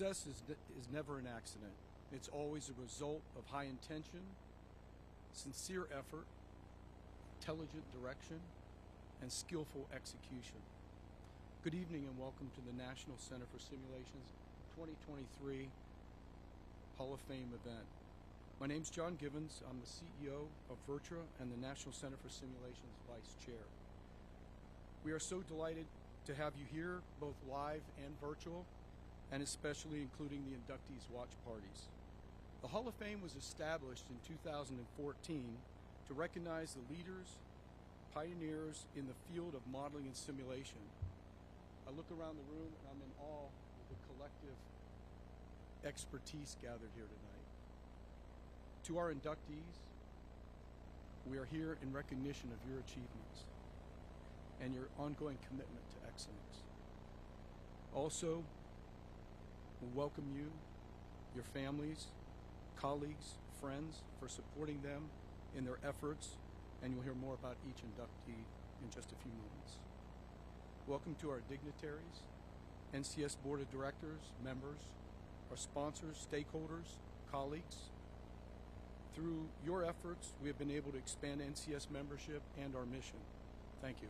Success is never an accident. It's always a result of high intention, sincere effort, intelligent direction, and skillful execution. Good evening and welcome to the National Center for Simulation's 2023 Hall of Fame event. My name's John Givens. I'm the CEO of VirTra and the National Center for Simulation's Vice Chair. We are so delighted to have you here, both live and virtual, and especially including the inductees watch parties. The Hall of Fame was established in 2014 to recognize the leaders, pioneers in the field of modeling and simulation. I look around the room and I'm in awe of the collective expertise gathered here tonight. To our inductees, we are here in recognition of your achievements and your ongoing commitment to excellence. Also, we welcome you, your families, colleagues, friends, for supporting them in their efforts, and you'll hear more about each inductee in just a few moments. Welcome to our dignitaries, NCS Board of Directors, members, our sponsors, stakeholders, colleagues. Through your efforts, we have been able to expand NCS membership and our mission. Thank you.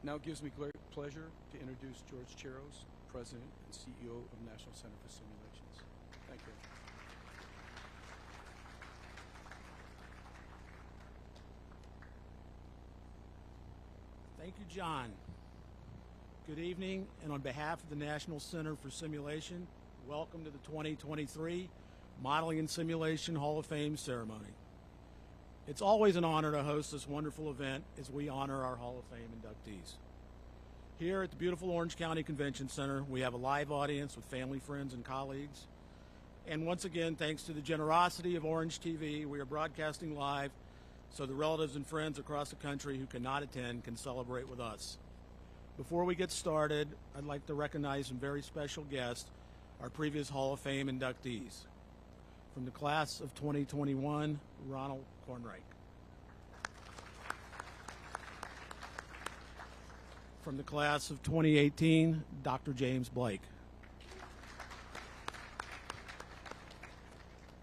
Now it gives me great pleasure to introduce George Cheros, President and CEO of National Center for Simulations. Thank you. Thank you, John. Good evening, and on behalf of the National Center for Simulation, welcome to the 2023 Modeling and Simulation Hall of Fame ceremony. It's always an honor to host this wonderful event as we honor our Hall of Fame inductees. Here at the beautiful Orange County Convention Center, we have a live audience with family, friends, and colleagues. And once again, thanks to the generosity of Orange TV, we are broadcasting live so the relatives and friends across the country who cannot attend can celebrate with us. Before we get started, I'd like to recognize some very special guests, our previous Hall of Fame inductees. From the class of 2021, Ronald Kornreich. From the class of 2018, Dr. James Blake.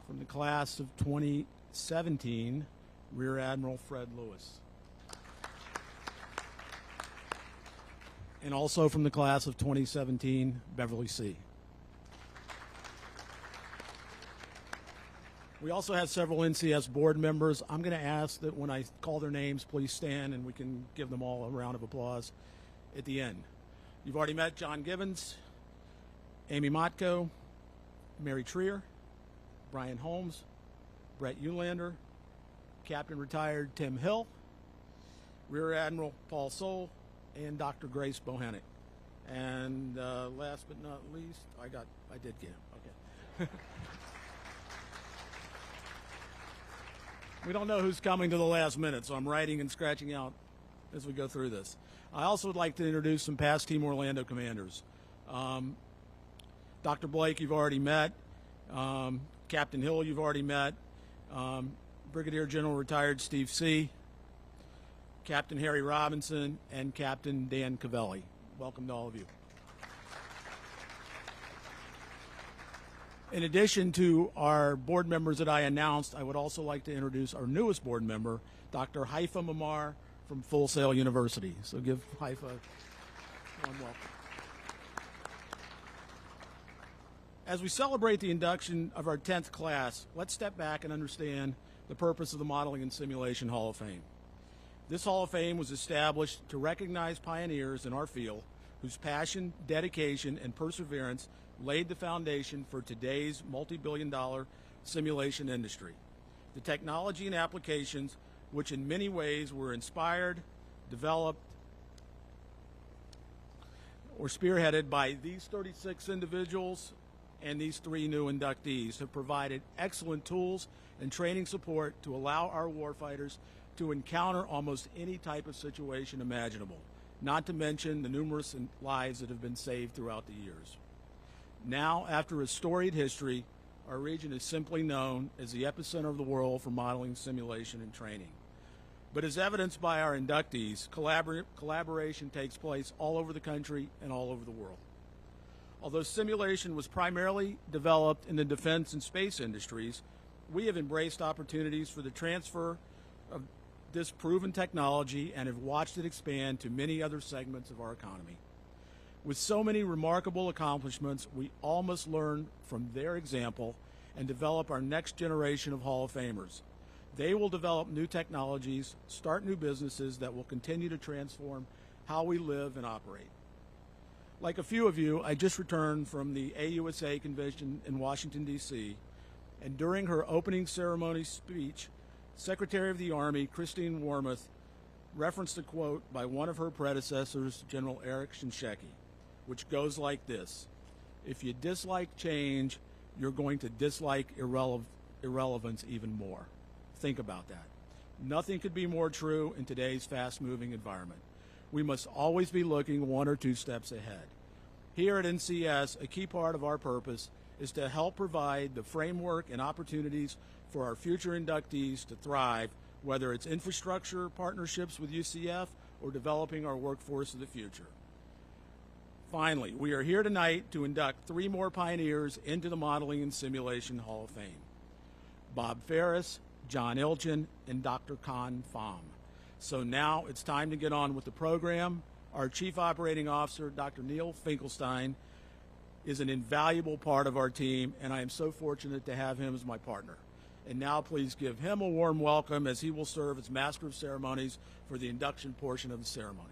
From the class of 2017, Rear Admiral Fred Lewis. And also from the class of 2017, Beverly C. We also have several NCS board members. I'm going to ask that when I call their names, please stand and we can give them all a round of applause at the end. You've already met John Givens, Amy Motko, Mary Trier, Brian Holmes, Brett Eulander, Captain Retired Tim Hill, Rear Admiral Paul Soule, and Dr. Grace Bohanec. And last but not least, I did get him. Okay. We don't know who's coming to the last minute, so I'm writing and scratching out as we go through this. I also would like to introduce some past Team Orlando commanders. Dr. Blake, you've already met. Captain Hill, you've already met. Brigadier General Retired Steve C., Captain Harry Robinson, and Captain Dan Cavelli. Welcome to all of you. In addition to our board members that I announced, I would also like to introduce our newest board member, Dr. Haifa Mamar from Full Sail University. So give Haifa a warm welcome. As we celebrate the induction of our 10th class, let's step back and understand the purpose of the Modeling and Simulation Hall of Fame. This Hall of Fame was established to recognize pioneers in our field whose passion, dedication, and perseverance laid the foundation for today's multi-billion-dollar simulation industry. The technology and applications, which in many ways were inspired, developed, or spearheaded by these 36 individuals and these 3 new inductees, have provided excellent tools and training support to allow our warfighters to encounter almost any type of situation imaginable, not to mention the numerous lives that have been saved throughout the years. Now, after a storied history, our region is simply known as the epicenter of the world for modeling, simulation, and training. But as evidenced by our inductees, collaboration takes place all over the country and all over the world. Although simulation was primarily developed in the defense and space industries, we have embraced opportunities for the transfer of this proven technology and have watched it expand to many other segments of our economy. With so many remarkable accomplishments, we all must learn from their example and develop our next generation of Hall of Famers. They will develop new technologies, start new businesses that will continue to transform how we live and operate. Like a few of you, I just returned from the AUSA convention in Washington, D.C., and during her opening ceremony speech, Secretary of the Army Christine Wormuth referenced a quote by one of her predecessors, General Eric Shinseki, which goes like this: "If you dislike change, you're going to dislike irrelevance even more." Think about that. Nothing could be more true in today's fast-moving environment. We must always be looking one or two steps ahead. Here at NCS, a key part of our purpose is to help provide the framework and opportunities for our future inductees to thrive, whether it's infrastructure partnerships with UCF or developing our workforce of the future. Finally, we are here tonight to induct 3 more pioneers into the Modeling and Simulation Hall of Fame: Bob Ferris, John Ilchin, and Dr. Con Pham. So now it's time to get on with the program. Our Chief Operating Officer, Dr. Neil Finkelstein, is an invaluable part of our team, and I am so fortunate to have him as my partner. And now please give him a warm welcome, as he will serve as Master of Ceremonies for the induction portion of the ceremony.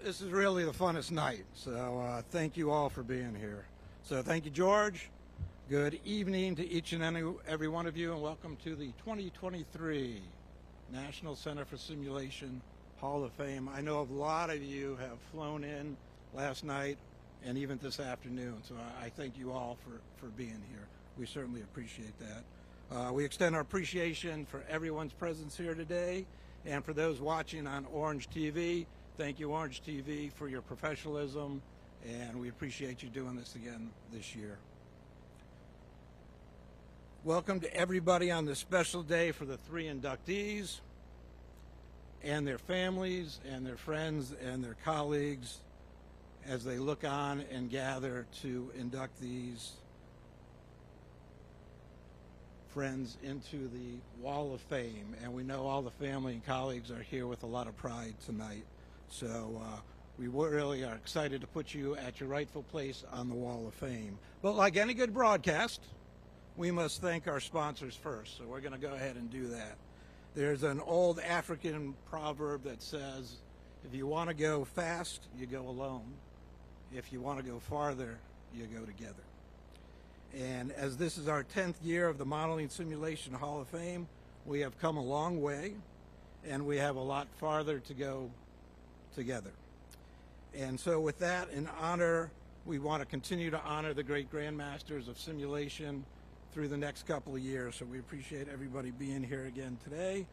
This is really the funnest night, so thank you all for being here. So thank you, George. Good evening to each and every one of you, and welcome to the 2023 National Center for Simulation Hall of Fame. I know a lot of you have flown in last night and even this afternoon, so I thank you all for being here. We certainly appreciate that. We extend our appreciation for everyone's presence here today, and for those watching on Orange TV, thank you, Orange TV, for your professionalism, and we appreciate you doing this again this year. Welcome to everybody on this special day for the 3 inductees and their families and their friends and their colleagues as they look on and gather to induct these friends into the Wall of Fame. And we know all the family and colleagues are here with a lot of pride tonight. So we really are excited to put you at your rightful place on the Wall of Fame. But like any good broadcast, we must thank our sponsors first. So we're going to go ahead and do that. There's an old African proverb that says, if you want to go fast, you go alone. If you want to go farther, you go together. And as this is our 10th year of the Modeling Simulation Hall of Fame, we have come a long way, and we have a lot farther to go together. And so with that, in honor, we want to continue to honor the great grandmasters of simulation through the next couple of years. So we appreciate everybody being here again today.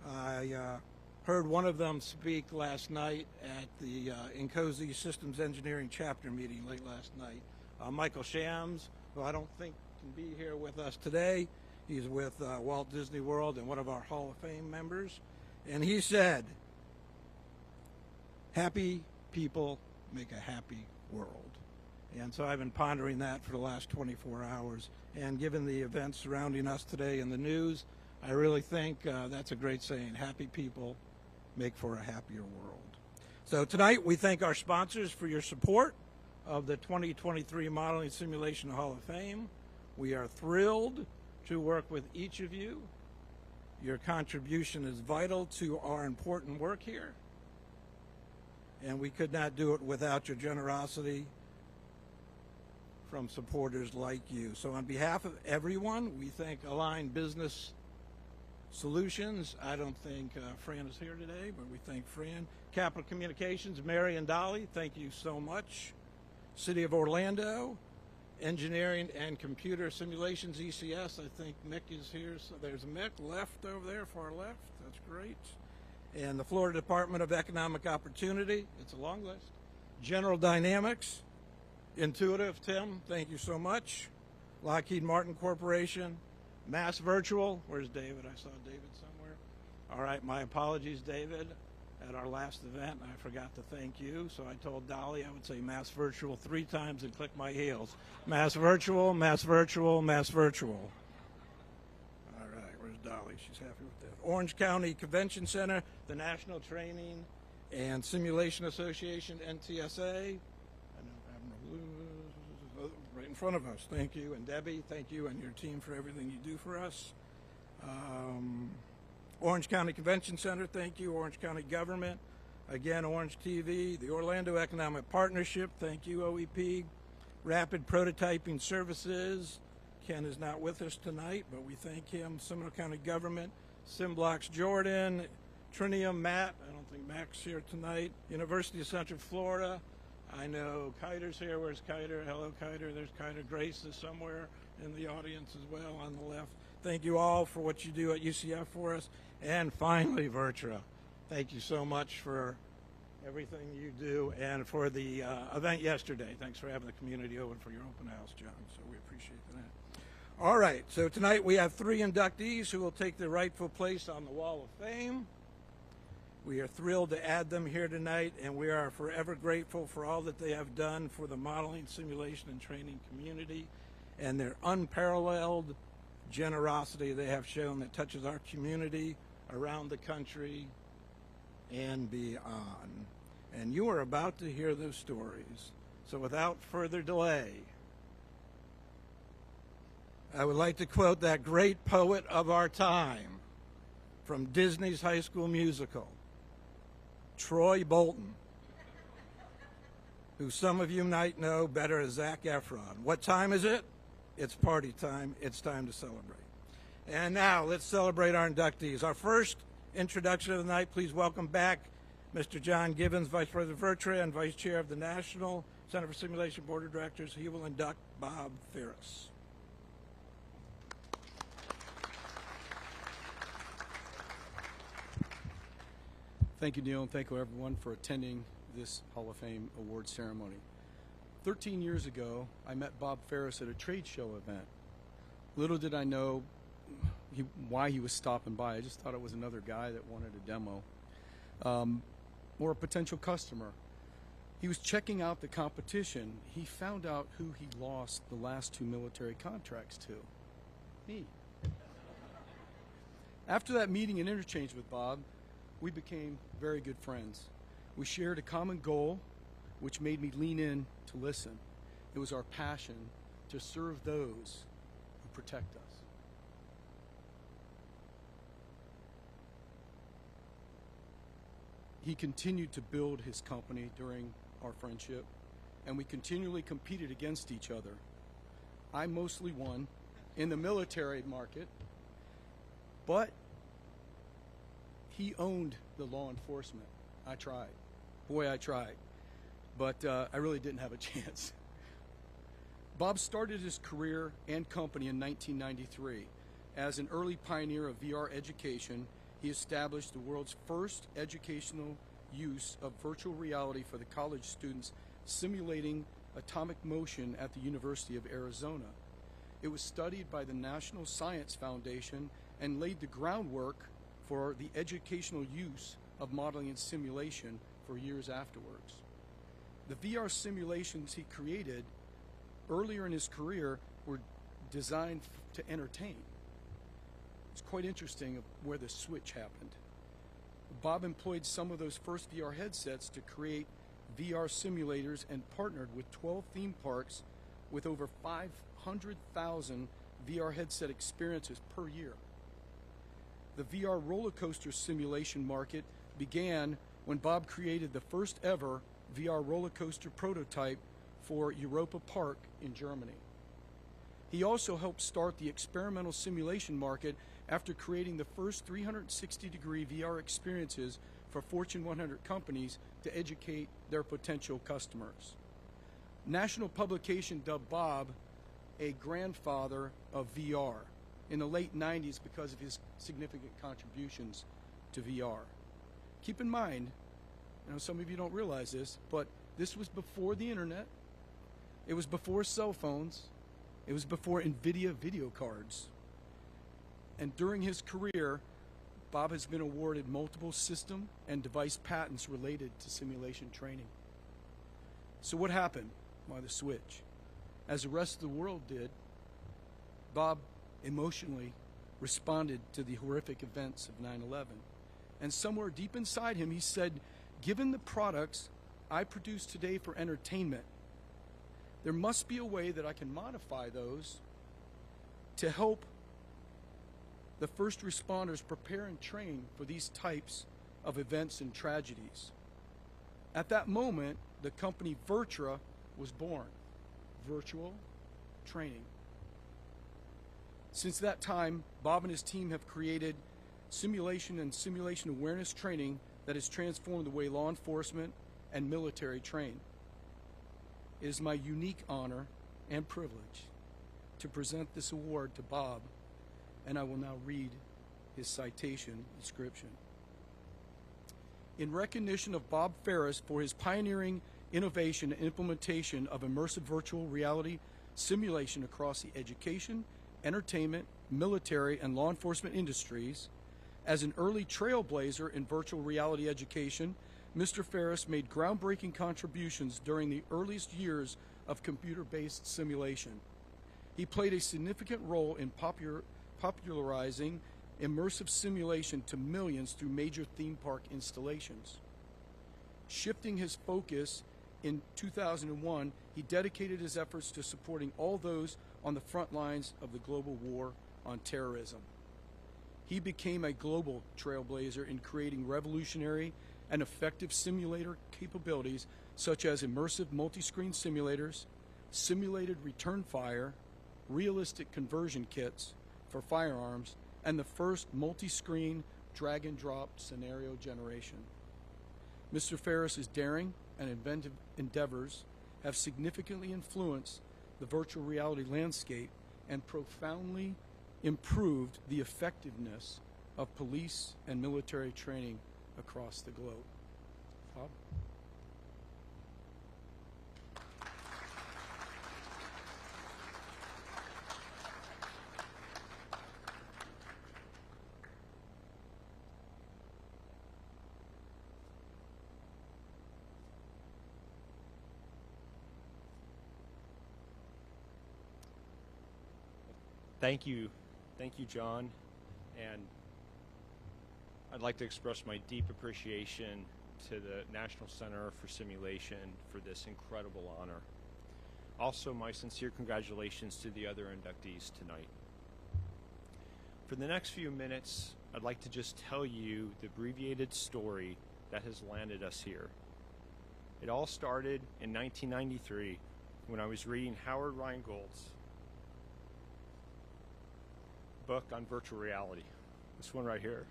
I heard one of them speak last night at the INCOSE Systems Engineering Chapter meeting late last night. Michael Shams, who I don't think can be here with us today. He's with Walt Disney World and one of our Hall of Fame members. And he said, happy people make a happy world. And so I've been pondering that for the last 24 hours. And given the events surrounding us today in the news, I really think that's a great saying. Happy people make for a happier world. So tonight we thank our sponsors for your support of the 2023 Modeling Simulation Hall of Fame. We are thrilled to work with each of you. Your contribution is vital to our important work here, and we could not do it without your generosity from supporters like you. So on behalf of everyone, we thank Align Business Solutions. I don't think Fran is here today, but we thank Fran. Capital Communications, Mary and Dolly, thank you so much. City of Orlando, Engineering and Computer Simulations, ECS. I think Mick is here. So there's Mick left over there, far left. That's great. And the Florida Department of Economic Opportunity. It's a long list. General Dynamics, Intuitive, Tim, thank you so much. Lockheed Martin Corporation, Mass Virtual. Where's David? I saw David somewhere. All right, my apologies, David. At our last event, I forgot to thank you, so I told Dolly I would say Mass Virtual 3 times and click my heels. Mass Virtual, Mass Virtual, Mass Virtual. All right, where's Dolly? She's happy with that. Orange County Convention Center, the National Training and Simulation Association, NTSA. Right in front of us. Thank you. And Debbie, thank you and your team for everything you do for us. Orange County Convention Center, thank you. Orange County Government, again, Orange TV, the Orlando Economic Partnership, thank you, OEP. Rapid Prototyping Services, Ken is not with us tonight, but we thank him. Seminole County Government, SimBlocks Jordan, Trinium, Matt, I don't think Mac's here tonight. University of Central Florida, I know Kiter's here. Where's Kiter? Hello, Kiter. There's Kiter. Grace is somewhere in the audience as well on the left. Thank you all for what you do at UCF for us. And finally, Virtra. Thank you so much for everything you do and for the event yesterday. Thanks for having the community over for your open house, John. So we appreciate that. All right. So tonight we have 3 inductees who will take their rightful place on the Wall of Fame. We are thrilled to add them here tonight, and we are forever grateful for all that they have done for the modeling, simulation, and training community and their unparalleled generosity they have shown that touches our community around the country and beyond. And you are about to hear those stories. So without further delay, I would like to quote that great poet of our time from Disney's High School Musical, Troy Bolton, who some of you might know better as Zac Efron. What time is it? It's party time. It's time to celebrate. And now let's celebrate our inductees. Our first introduction of the night, please welcome back Mr. John Givens, Vice President Virtra and Vice Chair of the National Center for Simulation Board of Directors. He will induct Bob Ferris. Thank you, Neil, and thank you, everyone, for attending this Hall of Fame award ceremony. 13 years ago, I met Bob Ferris at a trade show event. Little did I know why he was stopping by. I just thought it was another guy that wanted a demo or a potential customer. He was checking out the competition. He found out who he lost the last 2 military contracts to. Me. After that meeting and interchange with Bob, we became very good friends. We shared a common goal, which made me lean in to listen. It was our passion to serve those who protect us. He continued to build his company during our friendship, and we continually competed against each other. I mostly won in the military market, but he owned the law enforcement. I tried. Boy, I tried. But I really didn't have a chance. Bob started his career and company in 1993. As an early pioneer of VR education, he established the world's first educational use of virtual reality for the college students simulating atomic motion at the University of Arizona. It was studied by the National Science Foundation and laid the groundwork for the educational use of modeling and simulation for years afterwards. The VR simulations he created earlier in his career were designed to entertain. It's quite interesting where the switch happened. Bob employed some of those first VR headsets to create VR simulators and partnered with 12 theme parks with over 500,000 VR headset experiences per year. The VR roller coaster simulation market began when Bob created the first ever VR roller coaster prototype for Europa Park in Germany. He also helped start the experimental simulation market after creating the first 360-degree VR experiences for Fortune 100 companies to educate their potential customers. National publication dubbed Bob a grandfather of VR in the late 90s because of his significant contributions to VR. Keep in mind, I know some of you don't realize this, but this was before the internet. It was before cell phones. It was before NVIDIA video cards. And during his career, Bob has been awarded multiple system and device patents related to simulation training. So what happened? Why the switch? As the rest of the world did, Bob emotionally responded to the horrific events of 9/11. And somewhere deep inside him, he said, given the products I produce today for entertainment, there must be a way that I can modify those to help the first responders prepare and train for these types of events and tragedies. At that moment, the company Virtra was born, Virtual Training. Since that time, Bob and his team have created simulation and simulation awareness training that has transformed the way law enforcement and military train. It is my unique honor and privilege to present this award to Bob, and I will now read his citation description. In recognition of Bob Ferris for his pioneering innovation and implementation of immersive virtual reality simulation across the education, entertainment, military, and law enforcement industries, as an early trailblazer in virtual reality education, Mr. Ferris made groundbreaking contributions during the earliest years of computer-based simulation. He played a significant role in popularizing immersive simulation to millions through major theme park installations. Shifting his focus in 2001, he dedicated his efforts to supporting all those on the front lines of the global war on terrorism. He became a global trailblazer in creating revolutionary and effective simulator capabilities such as immersive multi-screen simulators, simulated return fire, realistic conversion kits for firearms, and the first multi-screen drag-and-drop scenario generation. Mr. Ferris's daring and inventive endeavors have significantly influenced the virtual reality landscape and profoundly improved the effectiveness of police and military training across the globe. Bob? Thank you, John, and I'd like to express my deep appreciation to the National Center for Simulation for this incredible honor. Also, my sincere congratulations to the other inductees tonight. For the next few minutes, I'd like to just tell you the abbreviated story that has landed us here. It all started in 1993 when I was reading Howard Rheingold's book on virtual reality, this one right here.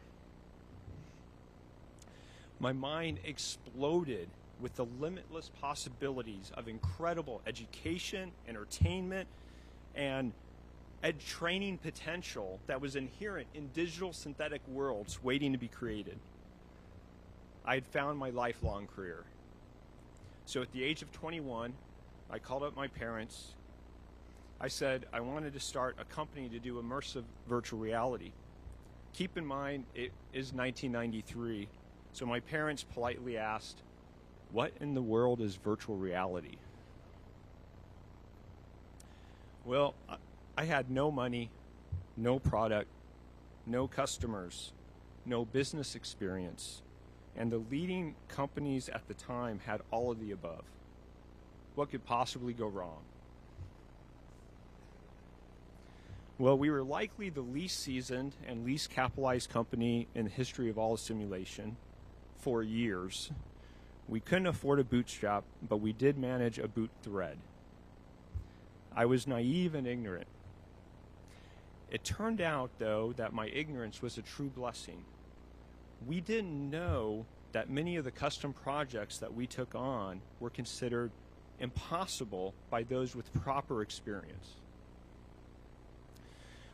My mind exploded with the limitless possibilities of incredible education, entertainment, and training potential that was inherent in digital synthetic worlds waiting to be created. I had found my lifelong career. So at the age of 21, I called up my parents. I said I wanted to start a company to do immersive virtual reality. Keep in mind, it is 1993, so my parents politely asked, "What in the world is virtual reality?" Well, I had no money, no product, no customers, no business experience, and the leading companies at the time had all of the above. What could possibly go wrong? Well, we were likely the least seasoned and least capitalized company in the history of all simulation for years. We couldn't afford a bootstrap, but we did manage a boot thread. I was naive and ignorant. It turned out, though, that my ignorance was a true blessing. We didn't know that many of the custom projects that we took on were considered impossible by those with proper experience.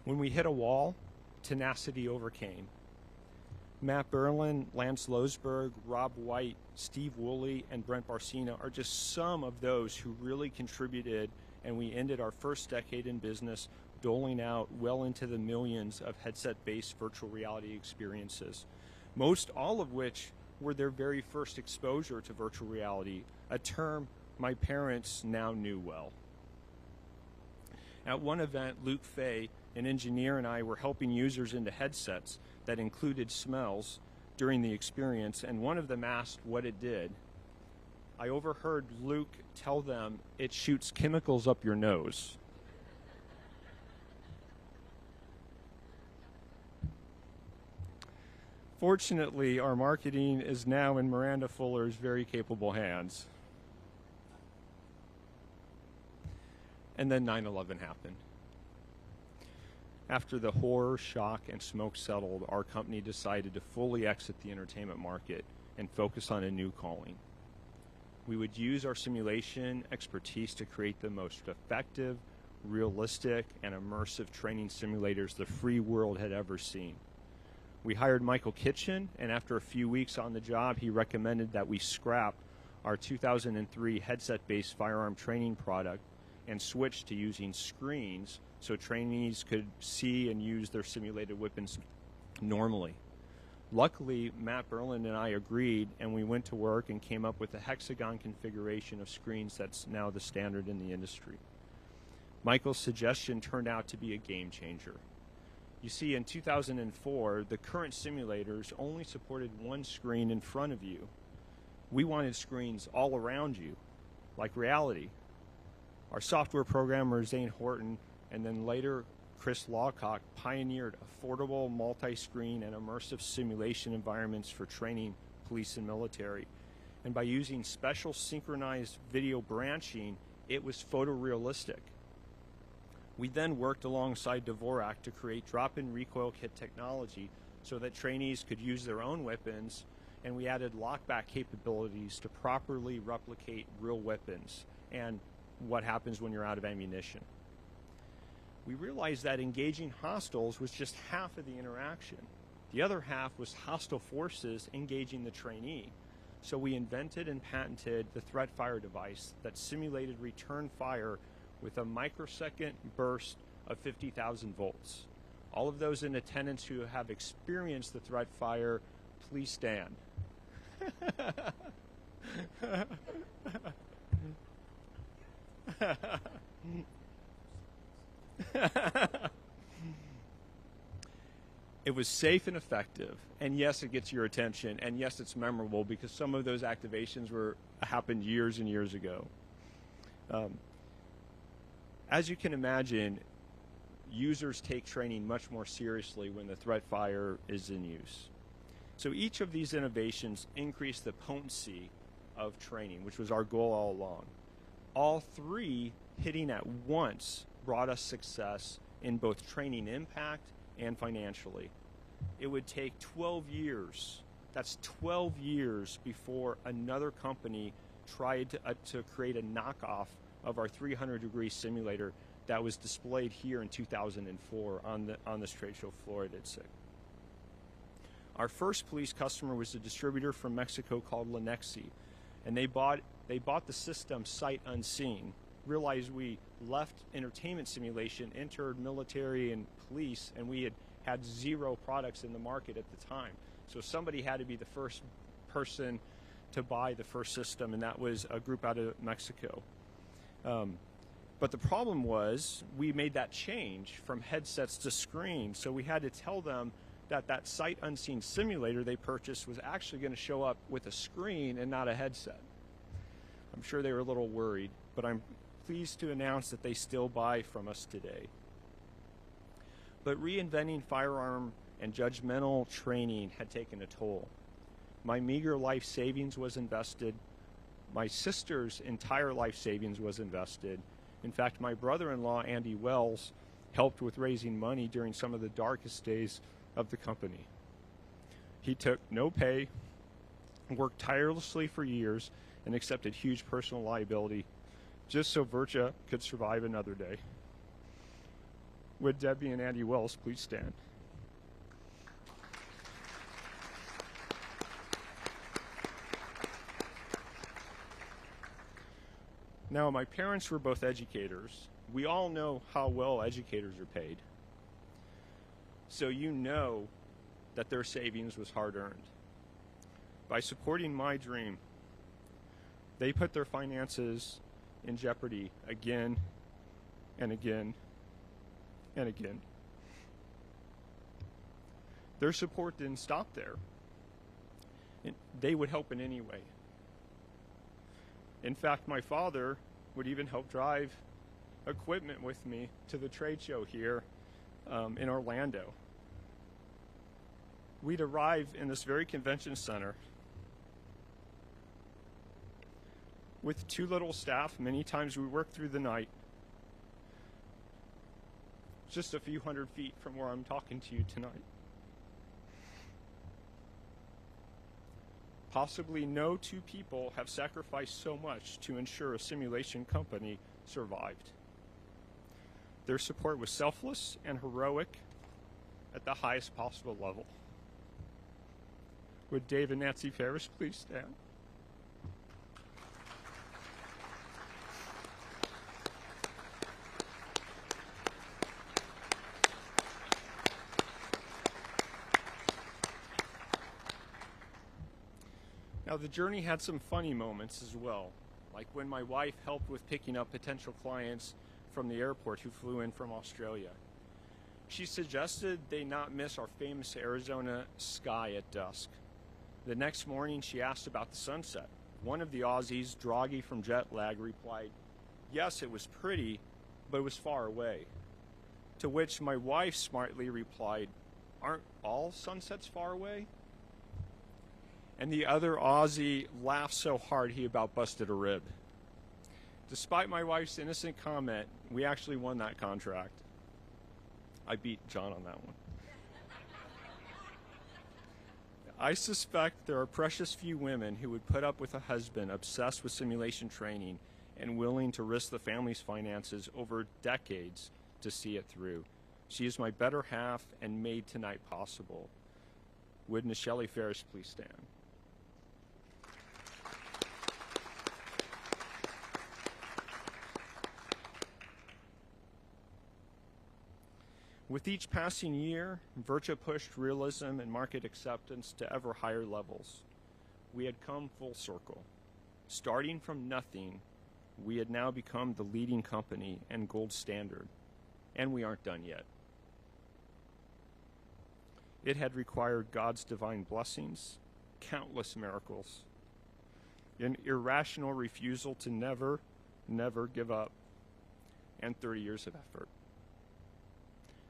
When we hit a wall, tenacity overcame. Matt Berlin, Lance Losberg, Rob White, Steve Woolley, and Brent Barsina are just some of those who really contributed, and we ended our first decade in business doling out well into the millions of headset-based virtual reality experiences, most all of which were their very first exposure to virtual reality, a term my parents now knew well. At one event, Luke Fay, an engineer, and I were helping users into headsets that included smells during the experience, and one of them asked what it did. I overheard Luke tell them it shoots chemicals up your nose. Fortunately, our marketing is now in Miranda Fuller's very capable hands. And then 9/11 happened. After the horror, shock, and smoke settled, our company decided to fully exit the entertainment market and focus on a new calling. We would use our simulation expertise to create the most effective, realistic, and immersive training simulators the free world had ever seen. We hired Michael Kitchen, and after a few weeks on the job, he recommended that we scrap our 2003 headset-based firearm training product and switch to using screens so trainees could see and use their simulated weapons normally. Luckily, Matt Berlin and I agreed, and we went to work and came up with a hexagon configuration of screens that's now the standard in the industry. Michael's suggestion turned out to be a game changer. You see, in 2004, the current simulators only supported one screen in front of you. We wanted screens all around you, like reality. Our software programmer, Zane Horton, and then later Chris Lawcock, pioneered affordable multi-screen and immersive simulation environments for training police and military. And by using special synchronized video branching, it was photorealistic. We then worked alongside Dvorak to create drop-in recoil kit technology so that trainees could use their own weapons, and we added lockback capabilities to properly replicate real weapons and what happens when you're out of ammunition. We realized that engaging hostiles was just half of the interaction. The other half was hostile forces engaging the trainee. So we invented and patented the threat fire device that simulated return fire with a microsecond burst of 50,000 volts. All of those in attendance who have experienced the threat fire, please stand. It was safe and effective, and yes, it gets your attention, and yes, it's memorable because some of those activations happened years and years ago. As you can imagine, users take training much more seriously when the threat fire is in use. So each of these innovations increased the potency of training, which was our goal all along. All three hitting at once brought us success in both training impact and financially. It would take 12 years. That's 12 years before another company tried to create a knockoff of our 300-degree simulator that was displayed here in 2004 on this trade show floor at ITSEC. Our first police customer was a distributor from Mexico called Lenexi, and they bought the system sight unseen. Realized we left entertainment simulation, entered military and police, and we had zero products in the market at the time. So somebody had to be the first person to buy the first system, and that was a group out of Mexico. But the problem was we made that change from headsets to screens, so we had to tell them that sight unseen simulator they purchased was actually going to show up with a screen and not a headset. I'm sure they were a little worried, but I'm pleased to announce that they still buy from us today. But reinventing firearm and judgmental training had taken a toll. My meager life savings was invested. My sister's entire life savings was invested. In fact, my brother-in-law, Andy Wells, helped with raising money during some of the darkest days of the company. He took no pay, worked tirelessly for years, and accepted huge personal liability just so Virtua could survive another day. Would Debbie and Andy Wells please stand? Now, my parents were both educators, We all know how well educators are paid. So you know that their savings was hard-earned. By supporting my dream, they put their finances in jeopardy again and again and again. Their support didn't stop there. They would help in any way. In fact, my father would even help drive equipment with me to the trade show here in Orlando. We'd arrive in this very convention center with too little staff. Many times we worked through the night, just a few hundred feet from where I'm talking to you tonight. Possibly no two people have sacrificed so much to ensure a simulation company survived. Their support was selfless and heroic at the highest possible level. Would Dave and Nancy Ferris please stand? Now, the journey had some funny moments as well, like when my wife helped with picking up potential clients from the airport who flew in from Australia. She suggested they not miss our famous Arizona sky at dusk. The next morning, she asked about the sunset. One of the Aussies, groggy from jet lag, replied, "Yes, it was pretty, but it was far away." To which my wife smartly replied, "Aren't all sunsets far away?" And the other Aussie laughed so hard he about busted a rib. Despite my wife's innocent comment, we actually won that contract. I beat John on that one. I suspect there are precious few women who would put up with a husband obsessed with simulation training and willing to risk the family's finances over decades to see it through. She is my better half and made tonight possible. Would Nichelle Ferris please stand? With each passing year, Virtua pushed realism and market acceptance to ever higher levels. We had come full circle. Starting from nothing, we had now become the leading company and gold standard, and we aren't done yet. It had required God's divine blessings, countless miracles, an irrational refusal to never, never give up, and 30 years of effort.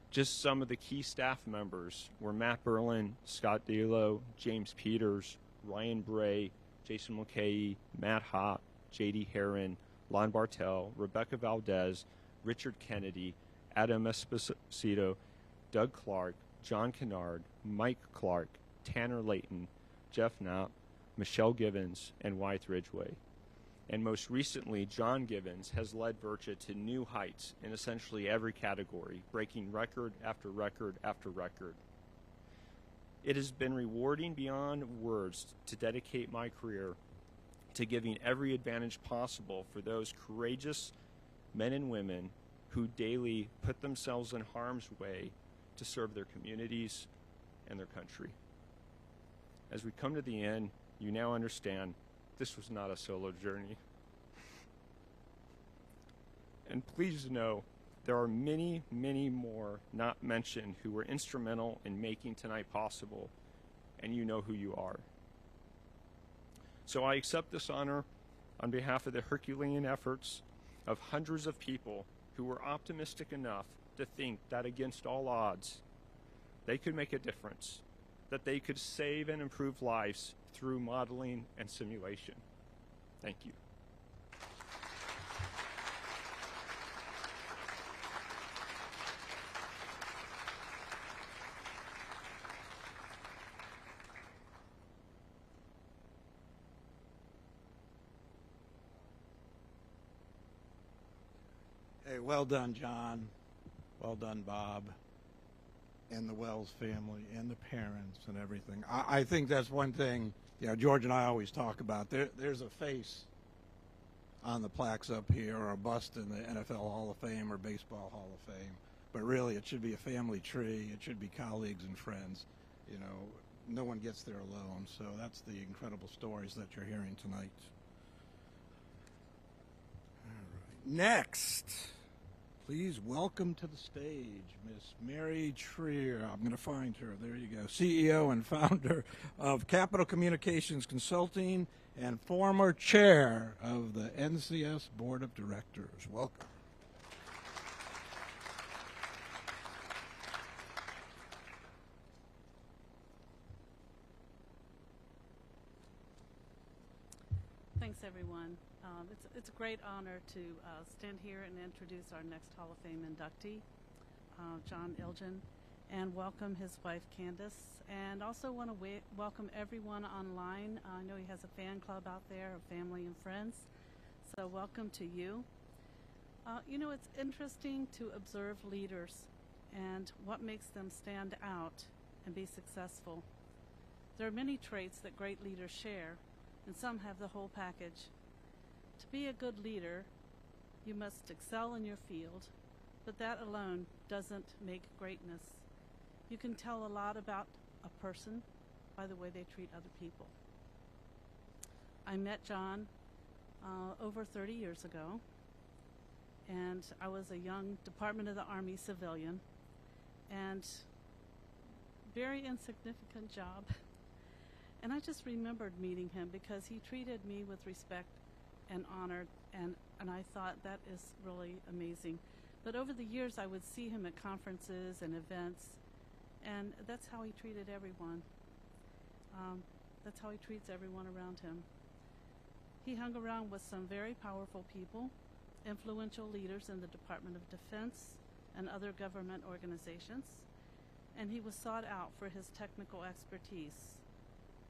Just some of the key staff members were Matt Berlin, Scott Delo, James Peters, Ryan Bray, Jason Mulcahy, Matt Hott, J.D. Heron, Lon Bartel, Rebecca Valdez, Richard Kennedy, Adam Esposito, Doug Clark, John Kennard, Mike Clark, Tanner Layton, Jeff Knapp, Michelle Givens, and Wythe Ridgway. And most recently, John Givens has led Virtua to new heights in essentially every category, breaking record after record after record. It has been rewarding beyond words to dedicate my career to giving every advantage possible for those courageous men and women who daily put themselves in harm's way to serve their communities and their country. As we come to the end, you now understand this was not a solo journey. And please know, there are many, many more not mentioned who were instrumental in making tonight possible, and you know who you are. So I accept this honor on behalf of the Herculean efforts of hundreds of people who were optimistic enough to think that against all odds, they could make a difference, that they could save and improve lives through modeling and simulation. Thank you. Hey, well done, John. Well done, Bob. And the Wells family and the parents and everything. I think that's one thing, George and I always talk about. There's a face on the plaques up here or a bust in the NFL Hall of Fame or Baseball Hall of Fame. But really, it should be a family tree. It should be colleagues and friends. You know, no one gets there alone. So that's the incredible stories that you're hearing tonight. All right. Next, please welcome to the stage Miss Mary Trier. I'm going to find her. There you go. CEO and founder of Capital Communications Consulting and former chair of the NCS Board of Directors. Welcome. Thanks, everyone. It's a great honor to stand here and introduce our next Hall of Fame inductee, John Ilgen, and welcome his wife, Candace. And also want to welcome everyone online. I know he has a fan club out there of family and friends, so welcome to you. You know, it's interesting to observe leaders and what makes them stand out and be successful. There are many traits that great leaders share, and some have the whole package. To be a good leader, you must excel in your field, but that alone doesn't make greatness. You can tell a lot about a person by the way they treat other people. I met John over 30 years ago, and I was a young Department of the Army civilian, and very insignificant job. And I just remembered meeting him because he treated me with respect and honor, and I thought that is really amazing. But over the years, I would see him at conferences and events, and that's how he treated everyone. That's how he treats everyone around him. He hung around with some very powerful people, influential leaders in the Department of Defense and other government organizations, and he was sought out for his technical expertise,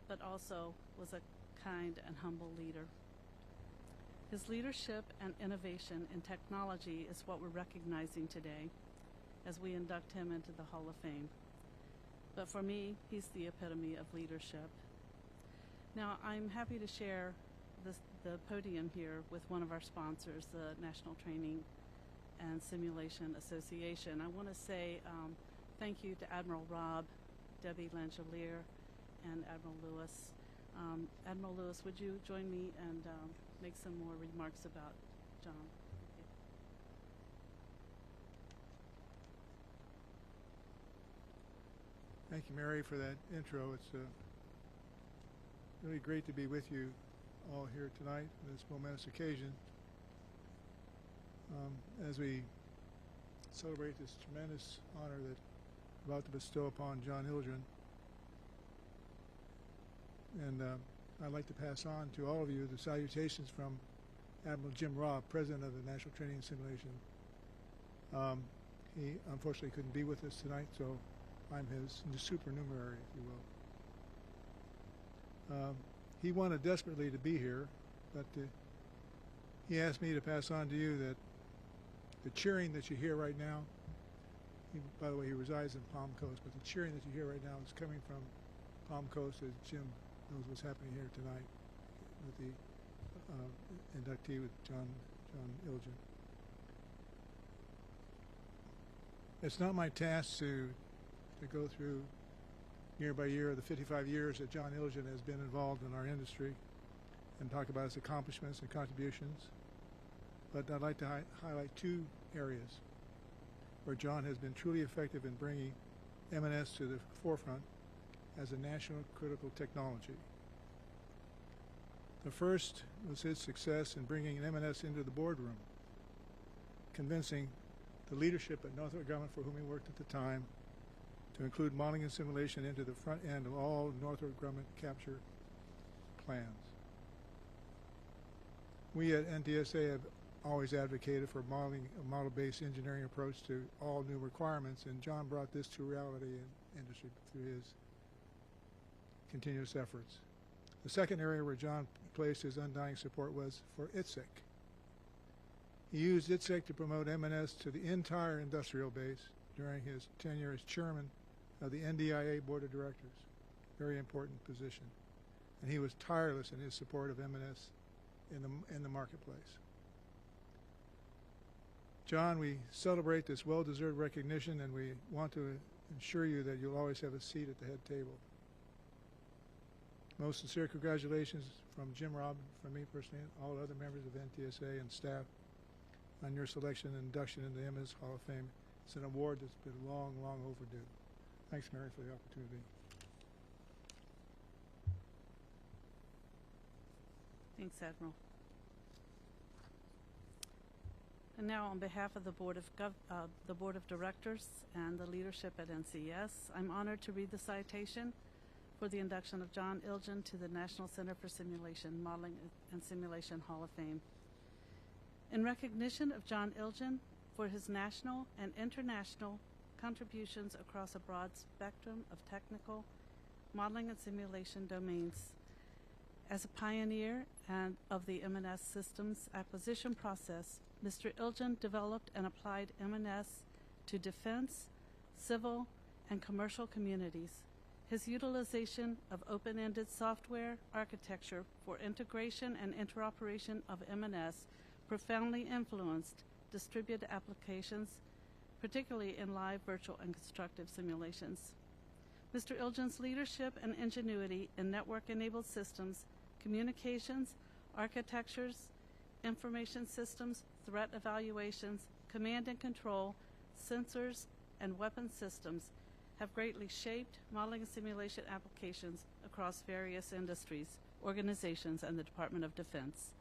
but also was a kind and humble leader. His leadership and innovation in technology is what we're recognizing today as we induct him into the Hall of Fame. But for me, he's the epitome of leadership. Now, I'm happy to share the podium here with one of our sponsors, the National Training and Simulation Association. I want to say thank you to Admiral Robb, Debbie Langelier, and Admiral Lewis. Admiral Lewis, would you join me and make some more remarks about John? Thank you, Mary, for that intro. It's really great to be with you all here tonight on this momentous occasion as we celebrate this tremendous honor that we're about to bestow upon John Ilgen. And I'd like to pass on to all of you the salutations from Admiral Jim Robb, President of the National Training and Simulation. He unfortunately couldn't be with us tonight, so I'm his supernumerary, if you will. He wanted desperately to be here, but he asked me to pass on to you that the cheering that you hear right now, by the way, he resides in Palm Coast, but the cheering that you hear right now is coming from Palm Coast, as Jim knows what's happening here tonight with the inductee with John Ilgen. It's not my task to go through year by year the 55 years that John Ilgen has been involved in our industry and talk about his accomplishments and contributions. But I'd like to highlight two areas where John has been truly effective in bringing M&S to the forefront as a national critical technology. The first was his success in bringing M&S into the boardroom, convincing the leadership at Northrop Grumman, for whom he worked at the time, to include modeling and simulation into the front end of all Northrop Grumman capture plans. We at NTSA have always advocated for modeling a model-based engineering approach to all new requirements, and John brought this to reality in industry through his continuous efforts. The second area where John placed his undying support was for ITSEC. He used ITSEC to promote M&S to the entire industrial base during his tenure as chairman of the NDIA Board of Directors. Very important position. And he was tireless in his support of M&S in the marketplace. John, we celebrate this well-deserved recognition, and we want to ensure you that you'll always have a seat at the head table. Most sincere congratulations from Jim Robb, from me personally, and all other members of NTSA and staff on your selection and induction into the MS Hall of Fame. It's an award that's been long, long overdue. Thanks, Mary, for the opportunity. Thanks, Admiral. And now, on behalf of the Board of Directors and the leadership at NCS, I'm honored to read the citation for the induction of John Ilgen to the National Center for Simulation, Modeling and Simulation Hall of Fame. In recognition of John Ilgen for his national and international contributions across a broad spectrum of technical, modeling, and simulation domains, as a pioneer and of the M&S systems acquisition process, Mr. Ilgen developed and applied M&S to defense, civil, and commercial communities. His utilization of open-ended software architecture for integration and interoperation of M&S profoundly influenced distributed applications, particularly in live, virtual, and constructive simulations. Mr. Ilgen's leadership and ingenuity in network-enabled systems, communications, architectures, information systems, threat evaluations, command and control, sensors, and weapon systems have greatly shaped modeling and simulation applications across various industries, organizations, and the Department of Defense.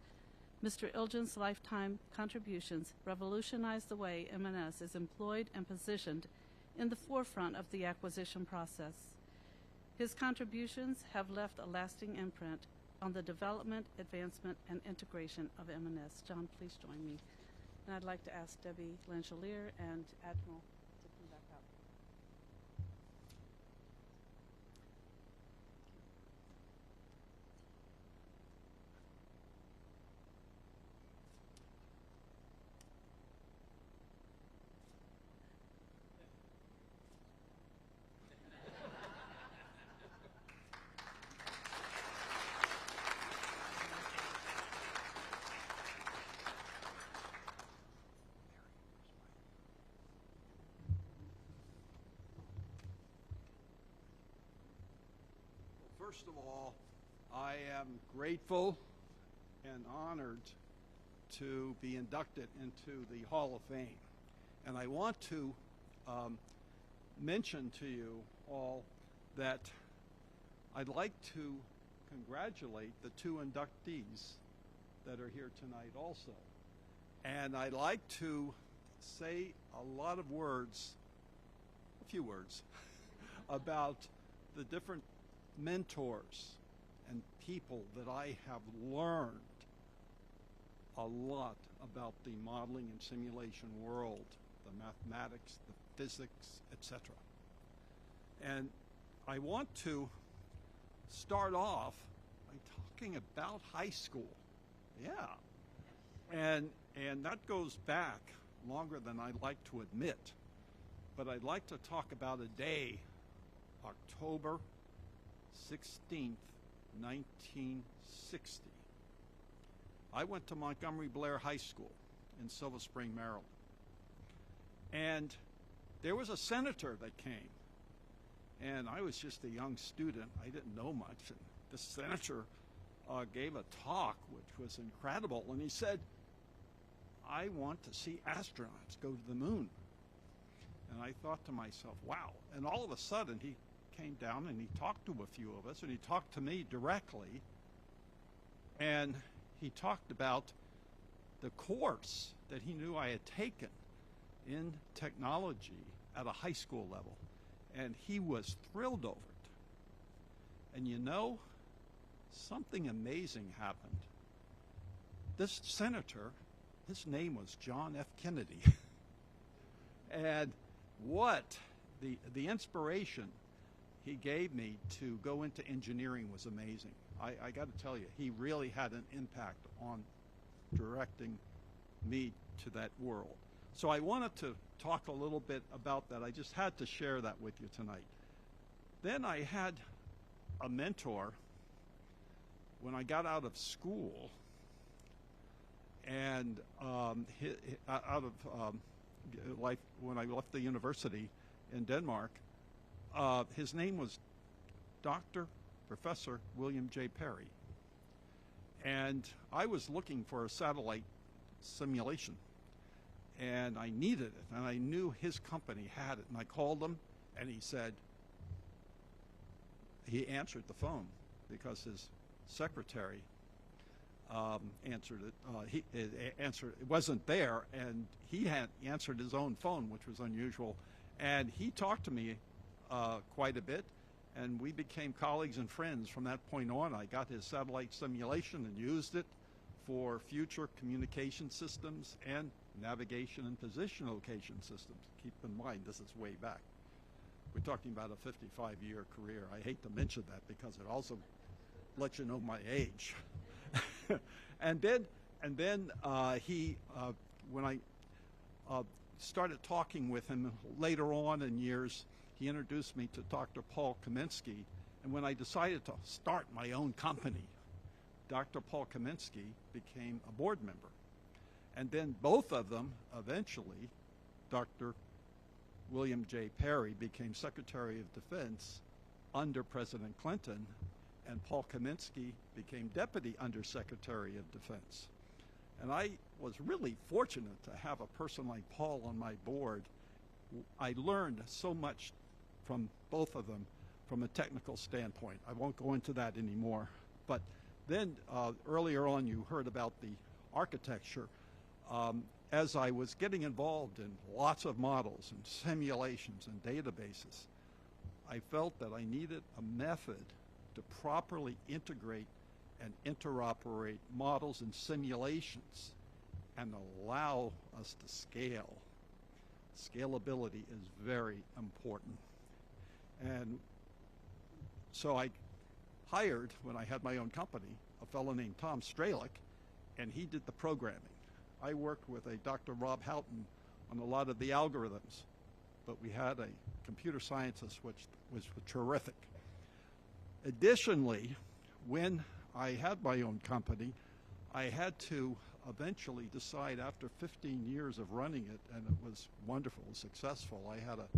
Mr. Ilgen's lifetime contributions revolutionized the way M&S is employed and positioned in the forefront of the acquisition process. His contributions have left a lasting imprint on the development, advancement, and integration of M&S. John, please join me. And I'd like to ask Debbie Lanchelier and Admiral to come back up. First of all, I am grateful and honored to be inducted into the Hall of Fame. And I want to mention to you all that I'd like to congratulate the two inductees that are here tonight also. And I'd like to say a lot of words, a few words, about the different mentors and people that I have learned a lot about the modeling and simulation world, the mathematics, the physics, etc. And I want to start off by talking about high school. Yeah. And that goes back longer than I'd like to admit. But I'd like to talk about a day, October 16th, 1960. I went to Montgomery Blair High School in Silver Spring, Maryland. And there was a senator that came. And I was just a young student. I didn't know much. And the senator gave a talk, which was incredible. And he said, I want to see astronauts go to the moon. And I thought to myself, wow. And all of a sudden, he came down and he talked to a few of us, and he talked to me directly, and he talked about the course that he knew I had taken in technology at a high school level, and he was thrilled over it. And you know, something amazing happened. This senator, his name was John F. Kennedy, and what the inspiration he gave me to go into engineering was amazing. I got to tell you, he really had an impact on directing me to that world. So I wanted to talk a little bit about that. I just had to share that with you tonight. Then I had a mentor when I got out of school, And out of life, when I left the university in Denmark, his name was Dr. Professor William J. Perry. And I was looking for a satellite simulation, and I needed it, and I knew his company had it. And I called him, and he said, he answered the phone because his secretary answered it. It wasn't there, and he had answered his own phone, which was unusual. And he talked to me quite a bit, and we became colleagues and friends from that point on. I got his satellite simulation and used it for future communication systems and navigation and position location systems. Keep in mind, this is way back. We're talking about a 55-year career. I hate to mention that because it also lets you know my age. and then when I started talking with him later on in years, he introduced me to Dr. Paul Kaminsky. And when I decided to start my own company, Dr. Paul Kaminsky became a board member. And then both of them, eventually, Dr. William J. Perry became Secretary of Defense under President Clinton, and Paul Kaminsky became Deputy Undersecretary of Defense. And I was really fortunate to have a person like Paul on my board. I learned so much from both of them from a technical standpoint. I won't go into that anymore. But then earlier on you heard about the architecture. As I was getting involved in lots of models and simulations and databases, I felt that I needed a method to properly integrate and interoperate models and simulations and allow us to scale. Scalability is very important. And so I hired, when I had my own company, a fellow named Tom Stralick, and he did the programming. I worked with a Dr. Rob Houghton on a lot of the algorithms, but we had a computer scientist which was terrific. Additionally, when I had my own company, I had to eventually decide after 15 years of running it, and it was wonderful and successful. I had a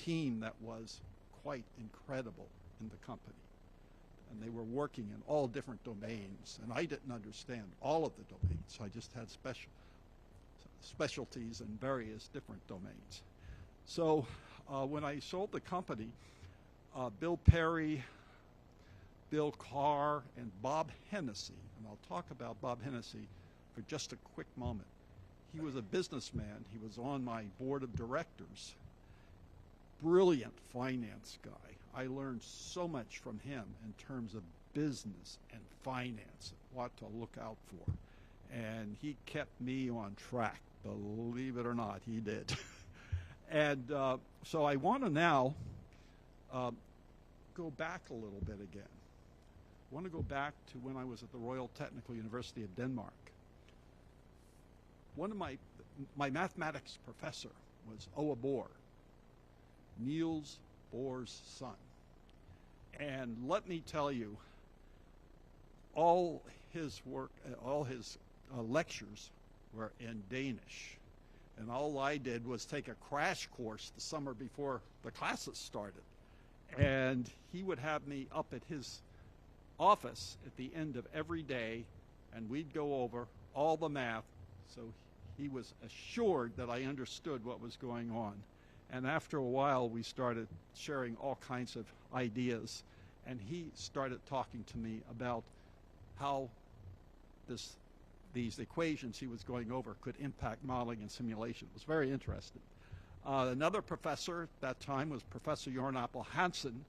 team that was quite incredible in the company, and they were working in all different domains, and I didn't understand all of the domains. I just had specialties in various different domains. So when I sold the company, Bill Perry, Bill Carr, and Bob Hennessy, and I'll talk about Bob Hennessy for just a quick moment. He was a businessman. He was on my board of directors. Brilliant finance guy. I learned so much from him in terms of business and finance, what to look out for. And he kept me on track, believe it or not, he did. And so I want to now go back a little bit again. I want to go back to when I was at the Royal Technical University of Denmark. One of my mathematics professor was Oa Bohr, Niels Bohr's son. And let me tell you, all his work, all his lectures were in Danish. And all I did was take a crash course the summer before the classes started. And he would have me up at his office at the end of every day, and we'd go over all the math, so he was assured that I understood what was going on. And after a while, we started sharing all kinds of ideas, and he started talking to me about how these equations he was going over could impact modeling and simulation. It was very interesting. Another professor at that time was Professor Jorn Appel Hansen.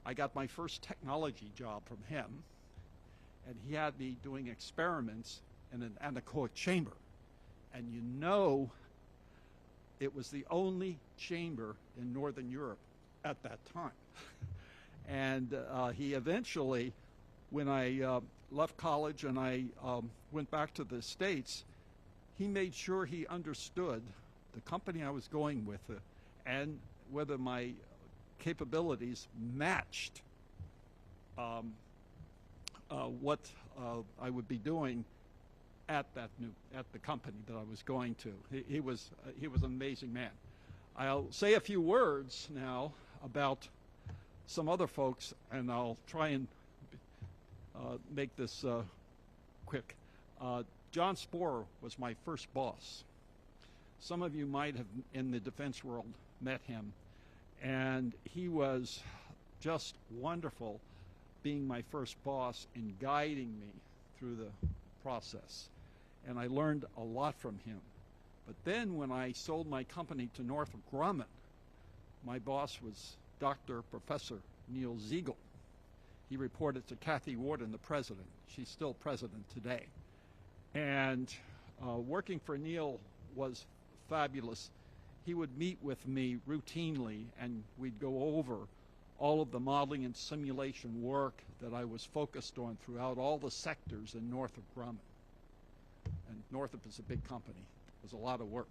I got my first technology job from him, and he had me doing experiments in an anechoic chamber. And you know, it was the only chamber in Northern Europe at that time. And he eventually, when I left college and I went back to the States, he made sure he understood the company I was going with and whether my capabilities matched what I would be doing at the company that I was going to. He was an amazing man. I'll say a few words now about some other folks, and I'll try and make this quick. John Sporer was my first boss. Some of you might have, in the defense world, met him, and he was just wonderful being my first boss and guiding me through the process. And I learned a lot from him. But then when I sold my company to Northrop Grumman, my boss was Dr. Professor Neil Ziegel. He reported to Kathy Warden, the president. She's still president today. And working for Neil was fabulous. He would meet with me routinely, and we'd go over all of the modeling and simulation work that I was focused on throughout all the sectors in Northrop Grumman. And Northrop is a big company. It was a lot of work.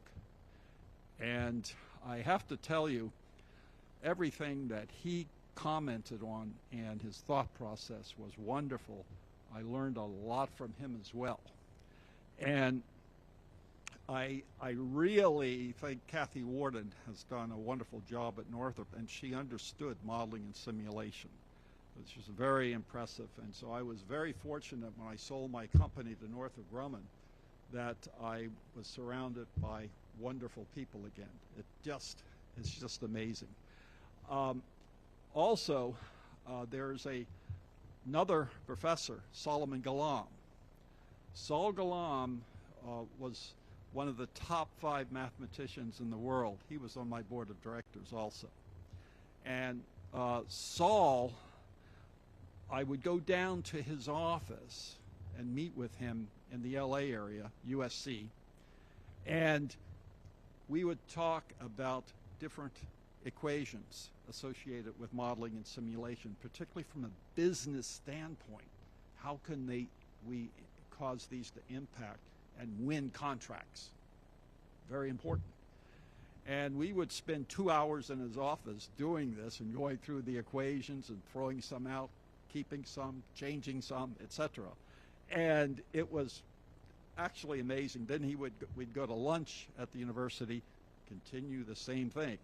And I have to tell you, everything that he commented on and his thought process was wonderful. I learned a lot from him as well. And I really think Kathy Warden has done a wonderful job at Northrop, and she understood modeling and simulation, which was very impressive. And so I was very fortunate when I sold my company to Northrop Grumman that I was surrounded by wonderful people again. It's just amazing. Also, there's another professor, Solomon Galam. Sol Galam was one of the top 5 mathematicians in the world. He was on my board of directors also. And Sol, I would go down to his office and meet with him in the LA area, USC, and we would talk about different equations associated with modeling and simulation, particularly from a business standpoint. How can we cause these to impact and win contracts? Very important. And we would spend 2 hours in his office doing this and going through the equations and throwing some out, keeping some, changing some, etc. And it was actually amazing. Then we'd go to lunch at the university, continue the same thing.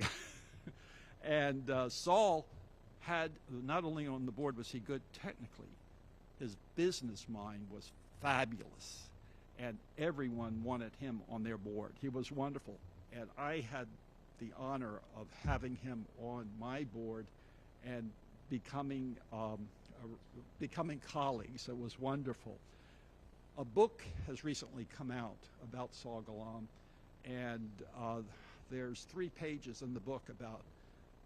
And Saul had, not only on the board was he good technically, his business mind was fabulous. And everyone wanted him on their board. He was wonderful. And I had the honor of having him on my board and becoming colleagues. It was wonderful. A book has recently come out about Sol Galam, and there's 3 pages in the book about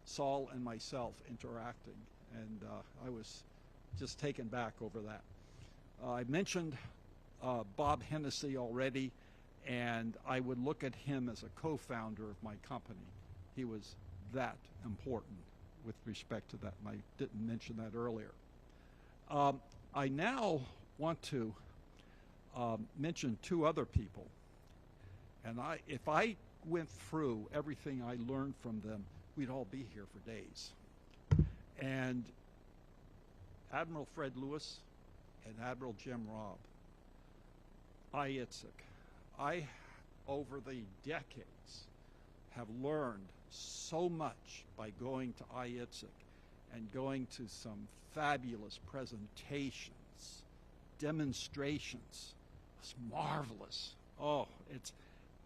Sol and myself interacting, and I was just taken back over that. I mentioned Bob Hennessy already, and I would look at him as a co-founder of my company. He was that important with respect to that, and I didn't mention that earlier. I now want to mention 2 other people, and if I went through everything I learned from them, we'd all be here for days. And Admiral Fred Lewis and Admiral Jim Robb. I, over the decades, have learned so much by going to IITSEC and going to some fabulous presentations, demonstrations. It's marvelous.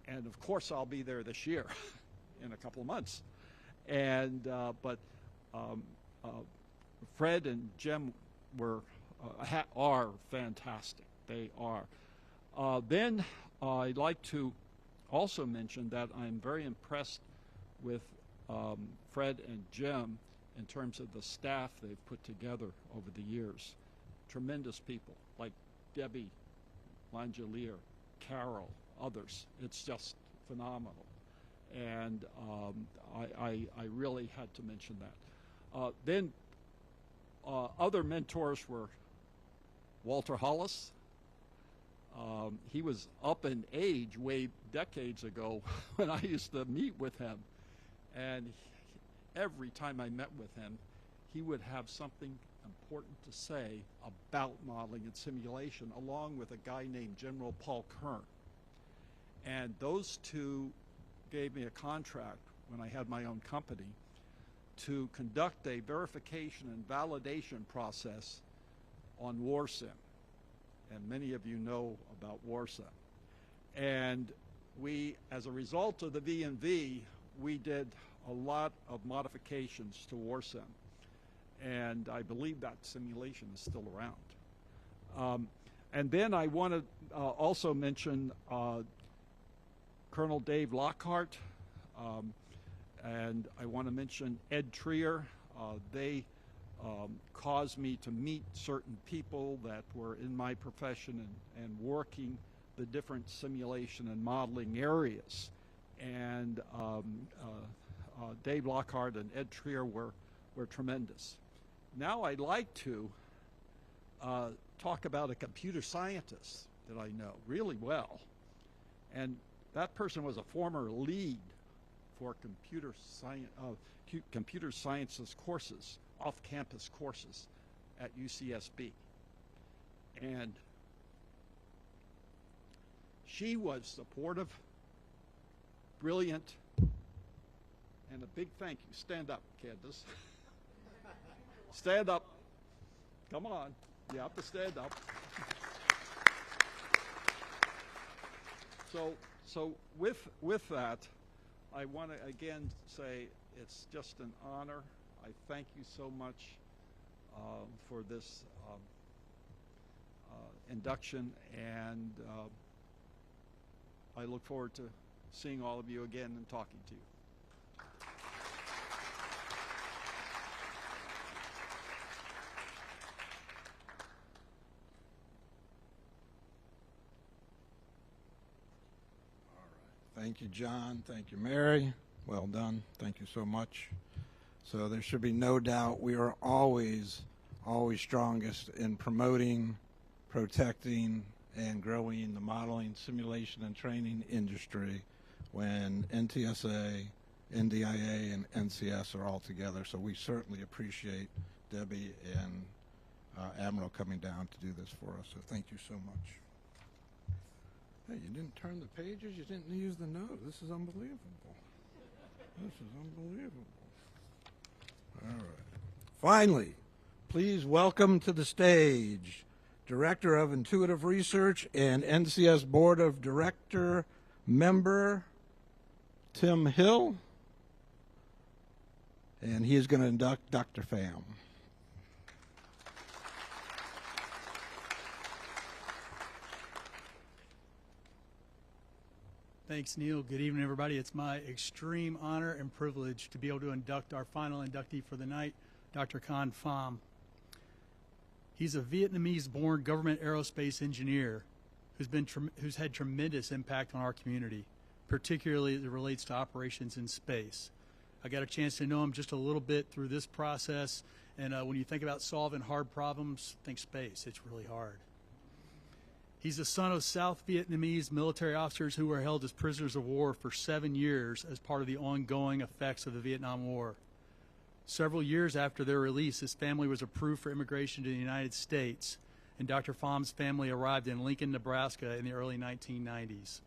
And of course I'll be there this year in a couple of months. And but Fred and Jim are fantastic. They are. Then I'd like to also mention that I'm very impressed with Fred and Jim in terms of the staff they've put together over the years. Tremendous people like Debbie Langelier, Carol, others. It's just phenomenal. And I really had to mention that. Then other mentors were Walter Hollis. He was up in age way decades ago when I used to meet with him. And every time I met with him, he would have something important to say about modeling and simulation, along with a guy named General Paul Kern. And those two gave me a contract when I had my own company to conduct a verification and validation process on WarSim. And many of you know about WarSim. And we, as a result of the V&V, we did a lot of modifications to WarSim. And I believe that simulation is still around. And then I want to also mention Colonel Dave Lockhart, and I want to mention Ed Trier. They caused me to meet certain people that were in my profession and working the different simulation and modeling areas. And Dave Lockhart and Ed Trier were tremendous. Now I'd like to talk about a computer scientist that I know really well. And that person was a former lead for computer sciences courses, off-campus courses at UCSB. And she was supportive, brilliant, and a big thank you. Stand up, Candace. Stand up. Come on. You have to stand up. So with that, I want to again say it's just an honor. I thank you so much for this induction, and I look forward to seeing all of you again and talking to you. Thank you, John. Thank you, Mary. Well done. Thank you so much. So there should be no doubt we are always strongest in promoting, protecting, and growing the modeling, simulation, and training industry when NTSA, NDIA, and NCS are all together. So we certainly appreciate Debbie and Admiral coming down to do this for us. So thank you so much. Hey, you didn't turn the pages. You didn't use the note. This is unbelievable. This is unbelievable. All right. Finally, please welcome to the stage Director of Intuitive Research and NCS Board of Director member Tim Hill. And he is going to induct Dr. Pham. Thanks, Neil. Good evening, everybody. It's my extreme honor and privilege to be able to induct our final inductee for the night, Dr. Con Pham. He's a Vietnamese-born government aerospace engineer who's had tremendous impact on our community, particularly as it relates to operations in space. I got a chance to know him just a little bit through this process, and when you think about solving hard problems, think space. It's really hard. He's the son of South Vietnamese military officers who were held as prisoners of war for 7 years as part of the ongoing effects of the Vietnam War. Several years after their release, his family was approved for immigration to the United States, and Dr. Pham's family arrived in Lincoln, Nebraska in the early 1990s.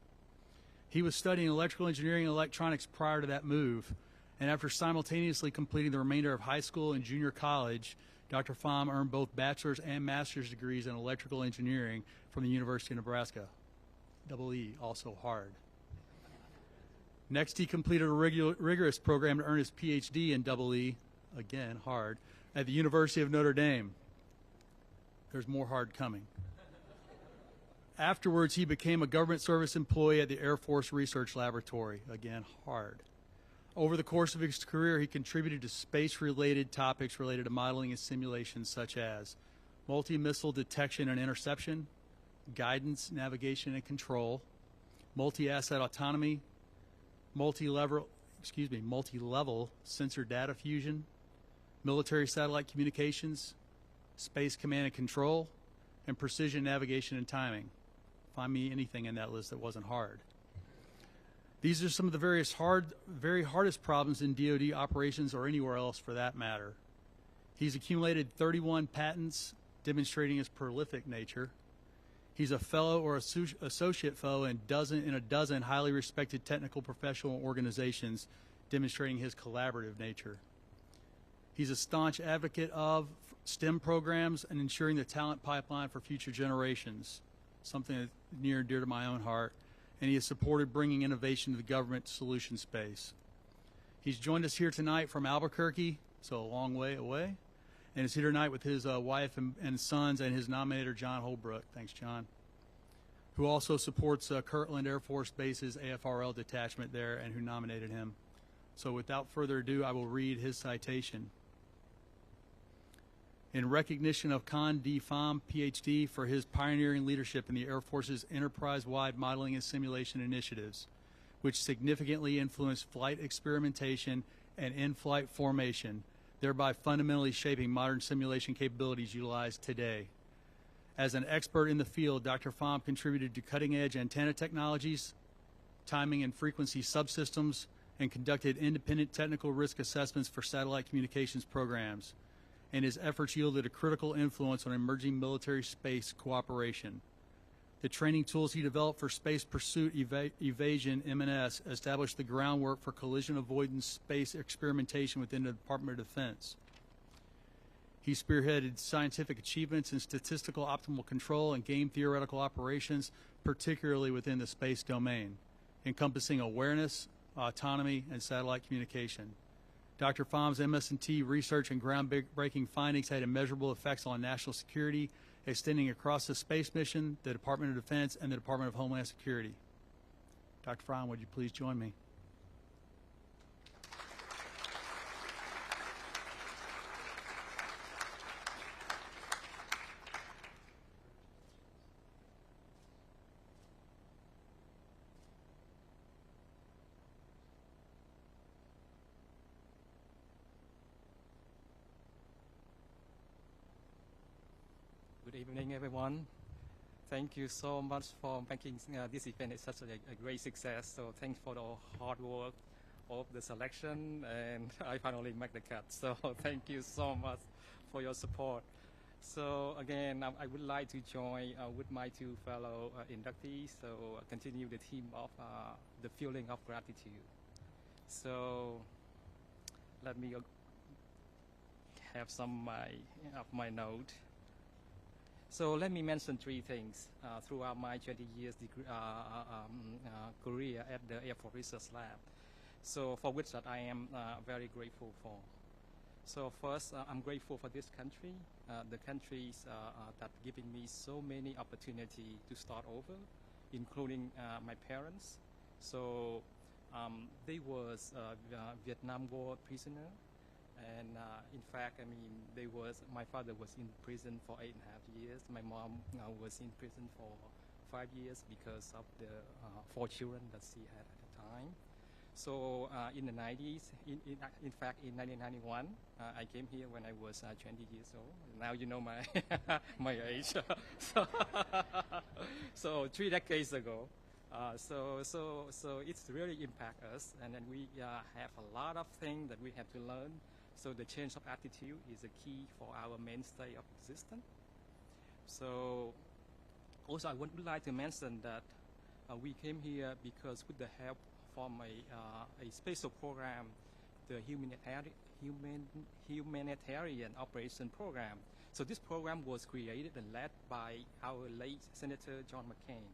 He was studying electrical engineering and electronics prior to that move, and after simultaneously completing the remainder of high school and junior college, Dr. Pham earned both bachelor's and master's degrees in electrical engineering from the University of Nebraska. Double E, also hard. Next, he completed a rigorous program to earn his PhD in Double E, again hard, at the University of Notre Dame. There's more hard coming. Afterwards, he became a government service employee at the Air Force Research Laboratory, again hard. Over the course of his career, he contributed to space-related topics related to modeling and simulations such as multi-missile detection and interception, guidance, navigation, and control, multi-asset autonomy, multi-level sensor data fusion, military satellite communications, space command and control, and precision navigation and timing. Find me anything in that list that wasn't hard. These are some of the very hardest problems in DoD operations or anywhere else for that matter. He's accumulated 31 patents demonstrating his prolific nature. He's a fellow or associate fellow in a dozen highly respected technical professional organizations, demonstrating his collaborative nature. He's a staunch advocate of STEM programs and ensuring the talent pipeline for future generations, something that's near and dear to my own heart. And he has supported bringing innovation to the government solution space. He's joined us here tonight from Albuquerque, so a long way away, and is here tonight with his wife and sons and his nominator, John Holbrook. Thanks, John. Who also supports Kirtland Air Force Base's AFRL detachment there and who nominated him. So without further ado, I will read his citation. In recognition of Khan D. Pham, Ph.D., for his pioneering leadership in the Air Force's enterprise-wide modeling and simulation initiatives, which significantly influenced flight experimentation and in-flight formation, thereby fundamentally shaping modern simulation capabilities utilized today. As an expert in the field, Dr. Pham contributed to cutting-edge antenna technologies, timing and frequency subsystems, and conducted independent technical risk assessments for satellite communications programs, and his efforts yielded a critical influence on emerging military space cooperation. The training tools he developed for space pursuit evasion (M&S) established the groundwork for collision avoidance space experimentation within the Department of Defense. He spearheaded scientific achievements in statistical optimal control and game theoretical operations, particularly within the space domain, encompassing awareness, autonomy, and satellite communication. Dr. Pham's MS&T research and groundbreaking findings had immeasurable effects on national security, extending across the space mission, the Department of Defense, and the Department of Homeland Security. Dr. Pham, would you please join me? Good evening, everyone. Thank you so much for making this event such a great success. So thanks for the hard work of the selection, and I finally make the cut. So thank you so much for your support. So again, I would like to join with my two fellow inductees, so continue the theme of the feeling of gratitude. So let me have some of my note. So let me mention three things throughout my 20 years career at the Air Force Research Lab. So for which that I am very grateful for. So first, I'm grateful for this country, the countries that giving me so many opportunities to start over, including my parents. So they was Vietnam War prisoner. And in fact, my father was in prison for 8.5 years. My mom was in prison for 5 years because of the 4 children that she had at the time. So in the 90s, in fact, in 1991, I came here when I was 20 years old. Now you know my my age. So 3 decades ago. So it's really impact us, and then we have a lot of things that we have to learn. So the change of attitude is a key for our mainstay of existence. So also I would like to mention that we came here because with the help from a special program, the humanitarian operation program. So this program was created and led by our late Senator John McCain.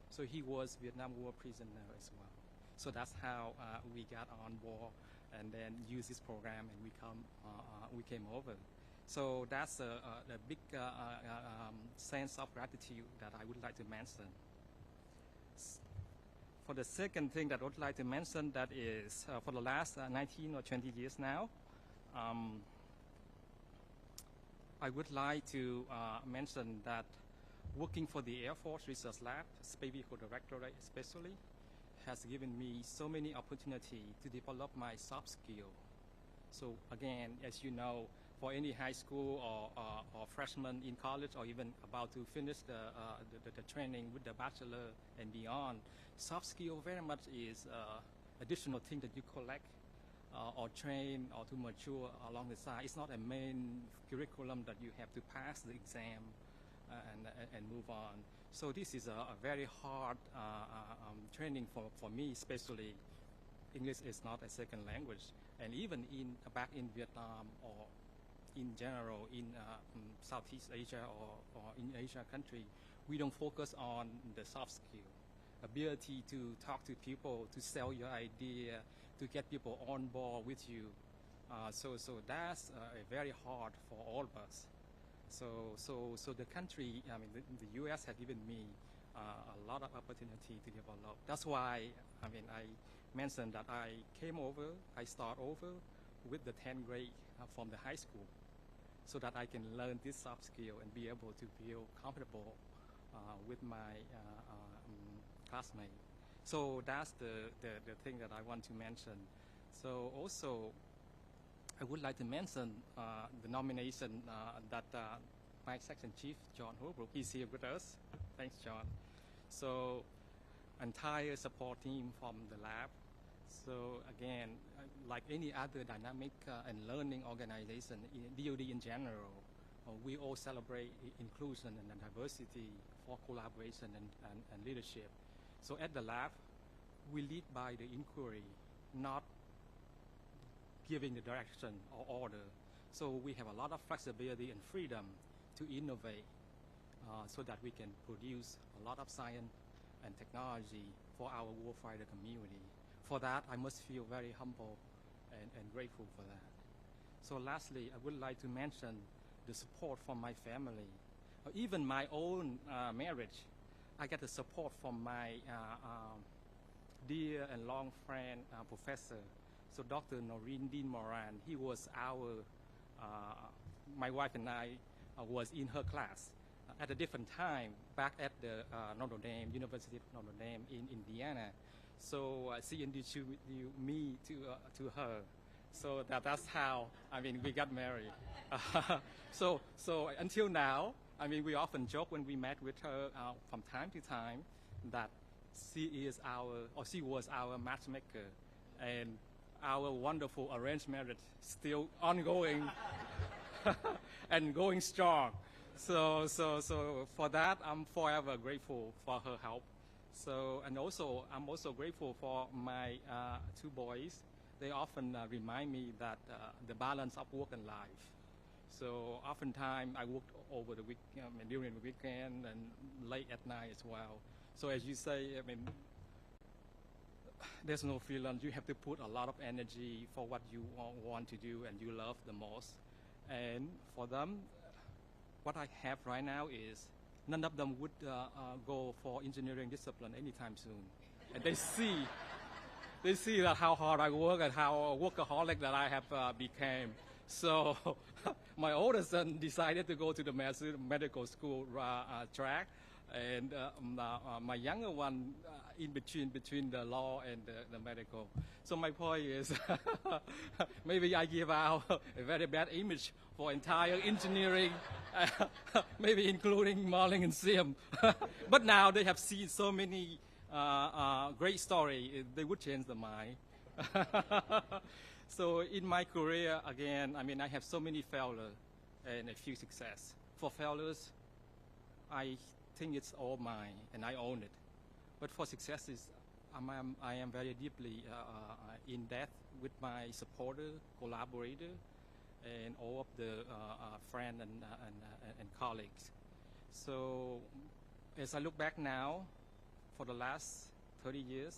So he was Vietnam War prisoner as well. So that's how we got on board and then use this program, and we came over. So that's a big sense of gratitude that I would like to mention. For the second thing that I would like to mention, that is for the last 19 or 20 years now, I would like to mention that working for the Air Force Research Lab, Space Vehicle Directorate especially, has given me so many opportunities to develop my soft skill. So again, as you know, for any high school or freshman in college, or even about to finish the training with the bachelor and beyond, soft skill very much is additional thing that you collect or train or to mature along the side. It's not a main curriculum that you have to pass the exam and move on. So this is a very hard training for me, especially English is not a second language. And even back in Vietnam or in general in Southeast Asia or in Asia country, we don't focus on the soft skill, ability to talk to people, to sell your idea, to get people on board with you. So that's very hard for all of us. So the country, I mean, the U.S. has given me a lot of opportunity to develop. That's why, I mean, I mentioned that I start over with the 10th grade from the high school, so that I can learn this soft skill and be able to feel comfortable with my classmates. So that's the thing that I want to mention. So also, I would like to mention the nomination that my section chief, John Holbrook, is here with us. Thanks, John. So, entire support team from the lab. So again, like any other dynamic and learning organization in DoD in general, we all celebrate inclusion and diversity for collaboration and leadership. So at the lab, we lead by the inquiry, not giving the direction or order. So we have a lot of flexibility and freedom to innovate so that we can produce a lot of science and technology for our warfighter community. For that, I must feel very humble and grateful for that. So lastly, I would like to mention the support from my family. Even my own marriage, I get the support from my dear and long friend, professor. So Dr. Noreen Dean Moran, he was my wife and I was in her class at a different time back at the Notre Dame, University of Notre Dame in Indiana. So she introduced me to her. So that's how, I mean, we got married. So until now, I mean, we often joke when we met with her from time to time that she was our matchmaker, and our wonderful arranged marriage still ongoing and going strong. So for that, I'm forever grateful for her help. So, and also, I'm also grateful for my two boys. They often remind me that the balance of work and life. So oftentimes I work over the week, during the weekend and late at night as well. So as you say, I mean, there's no freelance. You have to put a lot of energy for what you want to do and you love the most. And for them, what I have right now is none of them would go for engineering discipline anytime soon. And they see that how hard I work and how workaholic that I have became. So my oldest son decided to go to the medical school track, and my younger one in between the law and the medical. So my point is, maybe I give out a very bad image for entire engineering, maybe including Marlin and Sim. But now they have seen so many great stories, they would change their mind. So in my career, again, I mean, I have so many failures and a few success. For failures, I think it's all mine, and I own it. But for successes, I am very deeply in depth with my supporter, collaborator, and all of the friends and colleagues. So as I look back now, for the last 30 years,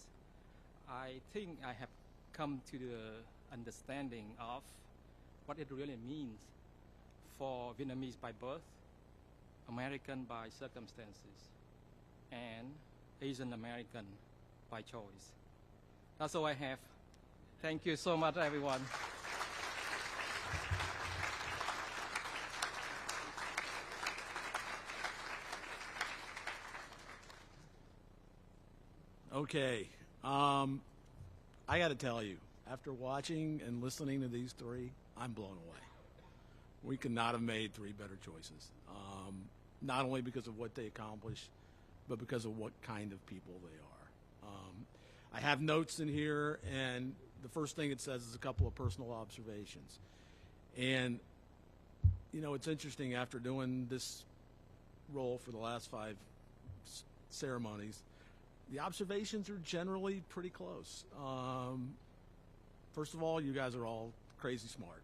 I think I have come to the understanding of what it really means for Vietnamese by birth, American by circumstances, and Asian American by choice. That's all I have. Thank you so much, everyone. Okay. I got to tell you, after watching and listening to these three, I'm blown away. We could not have made three better choices, not only because of what they accomplished, but because of what kind of people they are. I have notes in here, and the first thing it says is a couple of personal observations. And, you know, it's interesting, after doing this role for the last 5 ceremonies, the observations are generally pretty close. First of all, you guys are all crazy smart.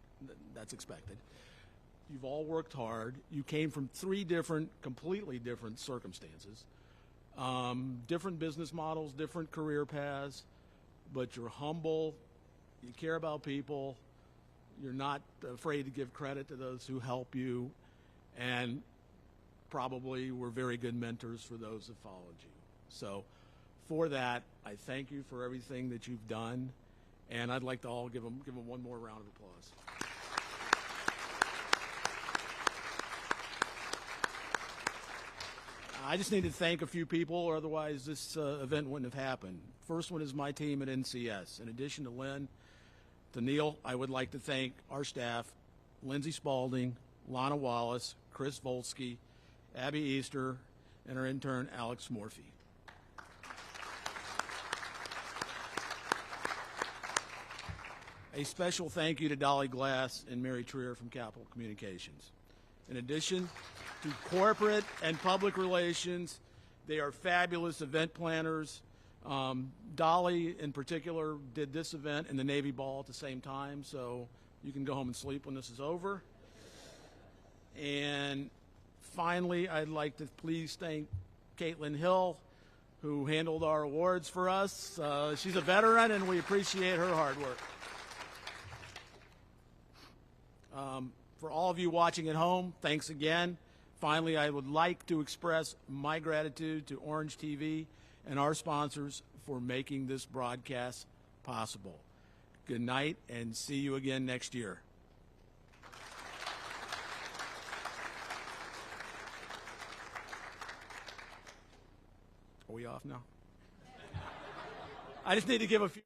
That's expected. You've all worked hard. You came from 3 completely different circumstances, different business models, different career paths, but you're humble, you care about people, you're not afraid to give credit to those who help you, and probably were very good mentors for those that followed you. So for that, I thank you for everything that you've done, and I'd like to all give them one more round of applause. I just need to thank a few people, or otherwise this event wouldn't have happened. First one is my team at NCS. In addition to Lynn, to Neil, I would like to thank our staff, Lindsay Spalding, Lana Wallace, Chris Volsky, Abby Easter, and our intern, Alex Morphy. A special thank you to Dolly Glass and Mary Trier from Capital Communications. In addition to corporate and public relations, they are fabulous event planners. Dolly, in particular, did this event and the Navy Ball at the same time, so you can go home and sleep when this is over. And finally, I'd like to please thank Caitlin Hill, who handled our awards for us. She's a veteran, and we appreciate her hard work. For all of you watching at home, thanks again. Finally, I would like to express my gratitude to Orange TV and our sponsors for making this broadcast possible. Good night, and see you again next year. Are we off now? I just need to give a few